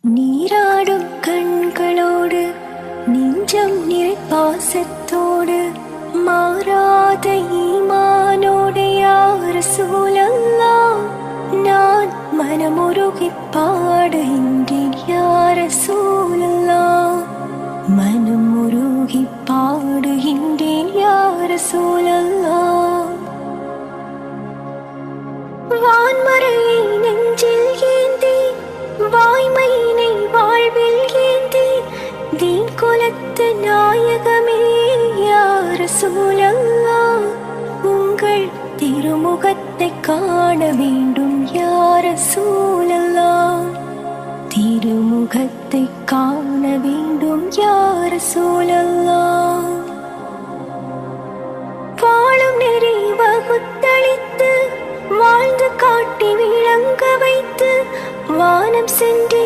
நீராடும் கண்களோடு நெஞ்சம் நிறை பாசத்தோடு மாறாத ஈமானோடு யா ரசூலல்லாஹ் நான் மனமுருகி பாடுகின்றேன் யா ரசூலல்லாஹ் மனமுருகி பாடுகின்றேன் யா ரசூலல்லாஹ் வான்மறையை நெஞ்சில் ஏந்தி வாய்மையினை வாழ்வில் ஏந்தி தீன் குலத்து நாயகமே யா ரசூலல்லாஹ் உங்கள் திருமுகத்தை காண வேண்டும் யா ரசூலல்லாஹ் திருமுகத்தை காண வேண்டும் யா ரசூலல்லாஹ் வாழும் நெறி வகுத்தளித்து வாழ்ந்து காட்டி விளங்க வைத்து வானம் சென்று